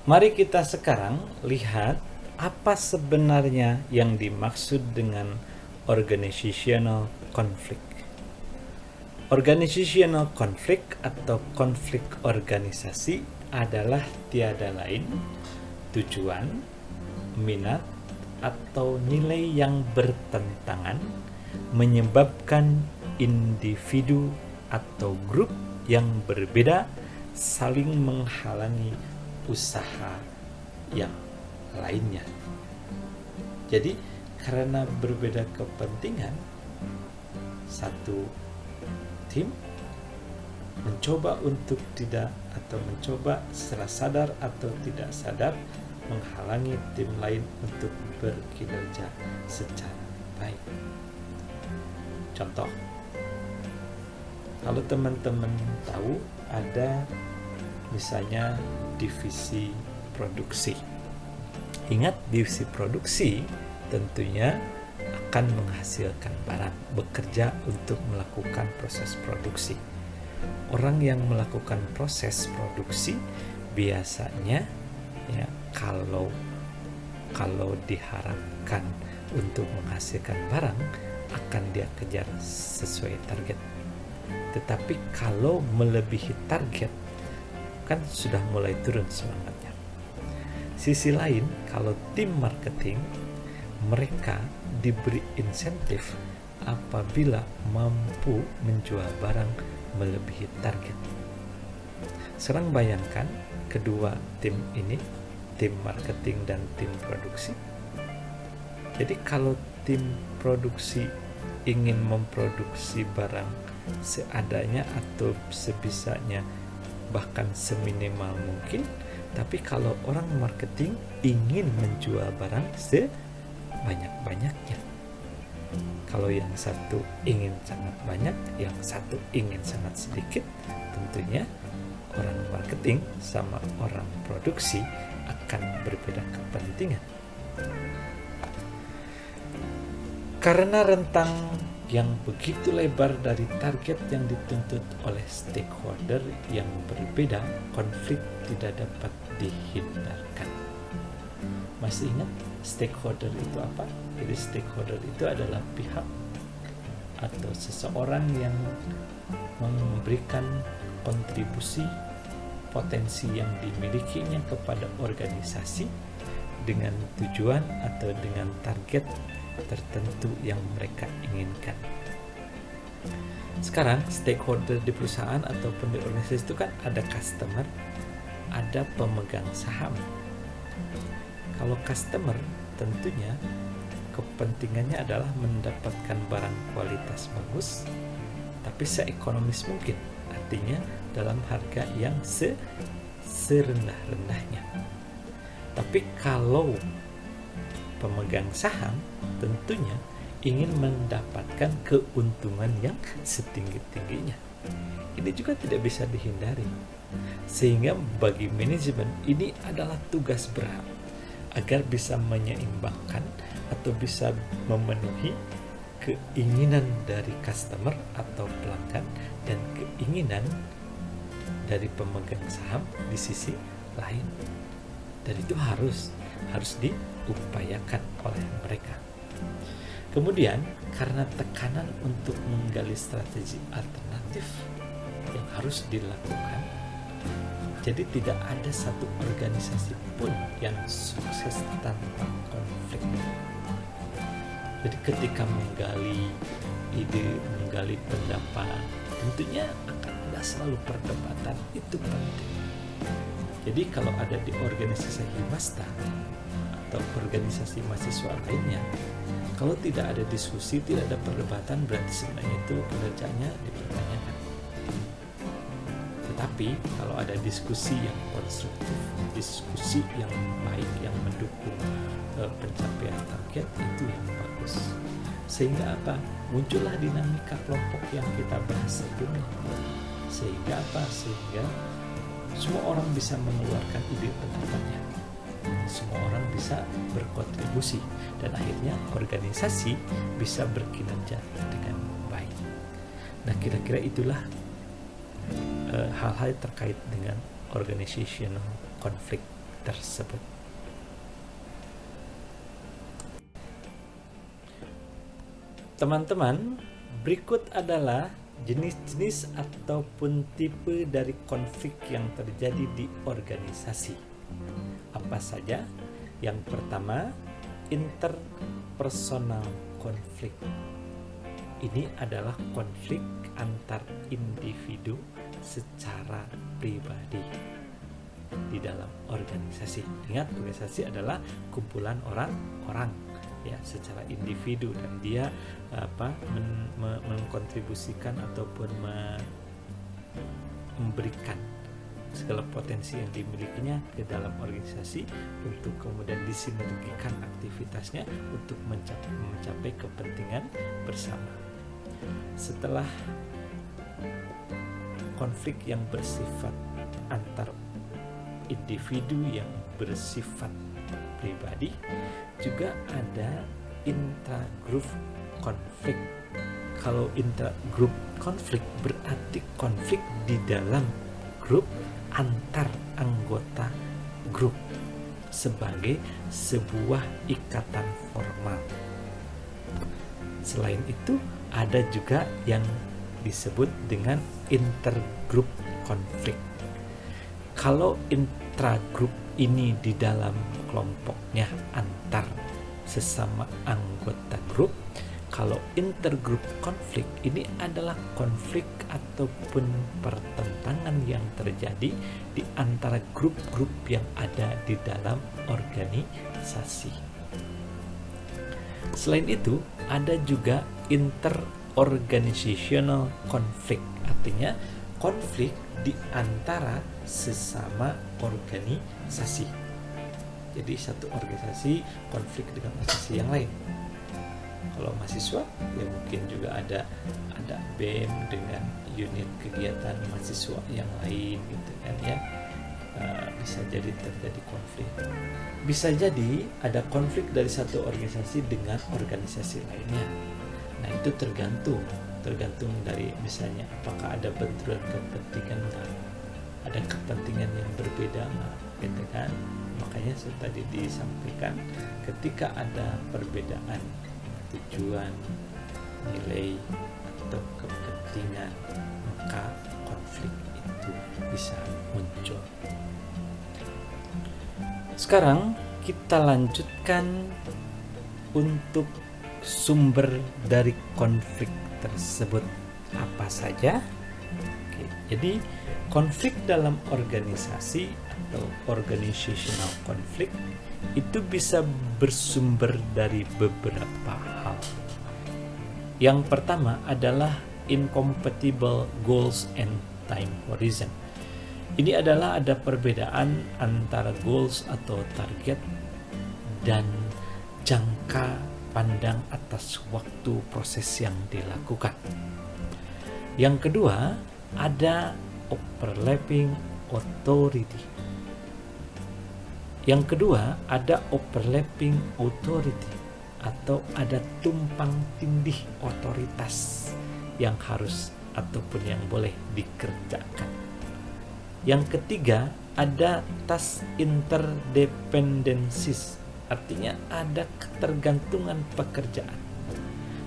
Mari kita sekarang lihat apa sebenarnya yang dimaksud dengan organizational conflict. Organizational conflict atau konflik organisasi adalah tiada lain tujuan, minat, atau nilai yang bertentangan menyebabkan individu atau grup yang berbeda saling menghalangi usaha yang lainnya. Jadi karena berbeda kepentingan, satu tim mencoba untuk tidak atau mencoba secara sadar atau tidak sadar menghalangi tim lain untuk berkinerja secara baik. Contoh, kalau teman-teman tahu ada misalnya divisi produksi. Ingat, divisi produksi tentunya akan menghasilkan barang, bekerja untuk melakukan proses produksi. Orang yang melakukan proses produksi biasanya ya kalau diharapkan untuk menghasilkan barang akan dia kejar sesuai target. Tetapi kalau melebihi target kan sudah mulai turun semangatnya. Sisi lain, kalau tim marketing, mereka diberi insentif apabila mampu menjual barang melebihi target. Sekarang bayangkan kedua tim ini, tim marketing dan tim produksi. Jadi kalau tim produksi ingin memproduksi barang seadanya atau sebisanya, bahkan seminimal mungkin, tapi kalau orang marketing ingin menjual barang sebanyak-banyaknya. Kalau yang satu ingin sangat banyak, yang satu ingin sangat sedikit, tentunya orang marketing sama orang produksi akan berbeda kepentingan. Karena rentang yang begitu lebar dari target yang dituntut oleh stakeholder yang berbeda, konflik tidak dapat dihindarkan. Masih ingat stakeholder itu apa? Jadi stakeholder itu adalah pihak atau seseorang yang memberikan kontribusi potensi yang dimilikinya kepada organisasi dengan tujuan atau dengan target tertentu yang mereka inginkan. Sekarang stakeholder di perusahaan ataupun di organisasi itu kan ada customer, ada pemegang saham. Kalau customer tentunya kepentingannya adalah mendapatkan barang kualitas bagus tapi seekonomis mungkin, artinya dalam harga yang serendah-rendahnya. Tapi kalau pemegang saham tentunya ingin mendapatkan keuntungan yang setinggi-tingginya. Ini juga tidak bisa dihindari. Sehingga bagi manajemen ini adalah tugas berat agar bisa menyeimbangkan atau bisa memenuhi keinginan dari customer atau pelanggan dan keinginan dari pemegang saham di sisi lain. Dan itu harus diupayakan oleh mereka. Kemudian karena tekanan untuk menggali strategi alternatif yang harus dilakukan, jadi tidak ada satu organisasi pun yang sukses tanpa konflik. Jadi ketika menggali ide, menggali pendapat, tentunya akan ada selalu perdebatan, itu penting. Jadi kalau ada di organisasi Himasta atau organisasi mahasiswa lainnya, kalau tidak ada diskusi, tidak ada perdebatan, berarti sebenarnya itu kinerjanya dipertanyakan. Tetapi kalau ada diskusi yang konstruktif, diskusi yang baik, yang mendukung pencapaian target, itu yang bagus. Sehingga apa? Muncullah dinamika kelompok yang kita bahas sebelumnya. Sehingga apa? Sehingga semua orang bisa mengeluarkan ide pendapatnya. Semua orang bisa berkontribusi dan akhirnya organisasi bisa berkinerja dengan baik. Nah, kira-kira itulah hal-hal terkait dengan organizational conflict tersebut. Teman-teman, berikut adalah jenis-jenis ataupun tipe dari konflik yang terjadi di organisasi. Apa saja? Yang pertama, interpersonal konflik. Ini adalah konflik antar individu secara pribadi di dalam organisasi. Ingat, organisasi adalah kumpulan orang-orang ya secara individu, dan dia mengkontribusikan ataupun memberikan segala potensi yang dimilikinya ke dalam organisasi untuk kemudian disinergikan aktivitasnya untuk mencapai kepentingan bersama. Setelah konflik yang bersifat antar individu yang bersifat pribadi, juga ada intragroup konflik. Kalau intragroup konflik berarti konflik di dalam grup antar anggota grup sebagai sebuah ikatan formal. Selain itu, ada juga yang disebut dengan intergroup konflik. Kalau intragroup ini di dalam kelompoknya antar sesama anggota grup, kalau intergroup konflik ini adalah konflik ataupun pertentangan yang terjadi di antara grup-grup yang ada di dalam organisasi. Selain itu, ada juga interorganizational konflik, artinya konflik di antara sesama organisasi. Jadi satu organisasi konflik dengan organisasi yang lain. Kalau mahasiswa, ya mungkin juga ada BEM dengan unit kegiatan mahasiswa yang lain gitu kan ya. Bisa jadi terjadi konflik. Bisa jadi ada konflik dari satu organisasi dengan organisasi lainnya. Nah, itu tergantung dari misalnya apakah ada benturan kepentingan, ada kepentingan yang berbeda gitu kan. Makanya tadi disampaikan, ketika ada perbedaan tujuan, nilai atau kepentingan, maka konflik itu bisa muncul. Sekarang kita lanjutkan untuk sumber dari konflik tersebut apa saja. Oke, jadi konflik dalam organisasi atau organizational konflik itu bisa bersumber dari beberapa hal. Yang pertama adalah incompatible goals and time horizon. Ini adalah ada perbedaan antara goals atau target dan jangka pandang atas waktu proses yang dilakukan. Yang kedua, ada overlapping authority. Yang kedua, ada overlapping authority atau ada tumpang tindih otoritas yang harus ataupun yang boleh dikerjakan. Yang ketiga, ada task interdependencies, artinya ada ketergantungan pekerjaan.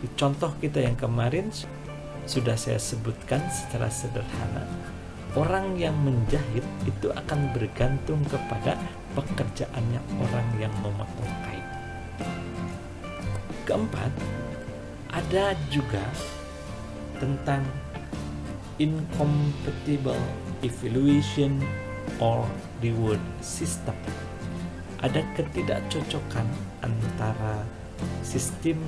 Di contoh kita yang kemarin sudah saya sebutkan secara sederhana, orang yang menjahit itu akan bergantung kepada pekerjaannya orang yang memotong kain. Keempat, ada juga tentang incompatible evaluation or reward system. Ada ketidakcocokan antara sistem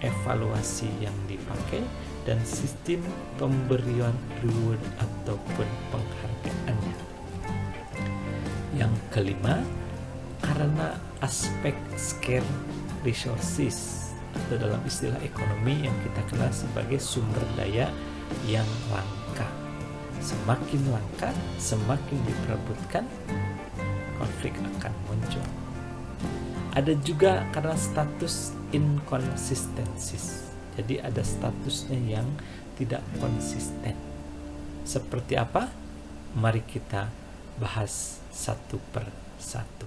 evaluasi yang dipakai dan sistem pemberian reward ataupun penghargaannya. Yang kelima, karena aspek scarce resources atau dalam istilah ekonomi yang kita kenal sebagai sumber daya yang langka. Semakin langka, semakin diperebutkan, konflik akan muncul. Ada juga karena status inconsistencies. Jadi ada statusnya yang tidak konsisten. Seperti apa? Mari kita bahas satu per satu.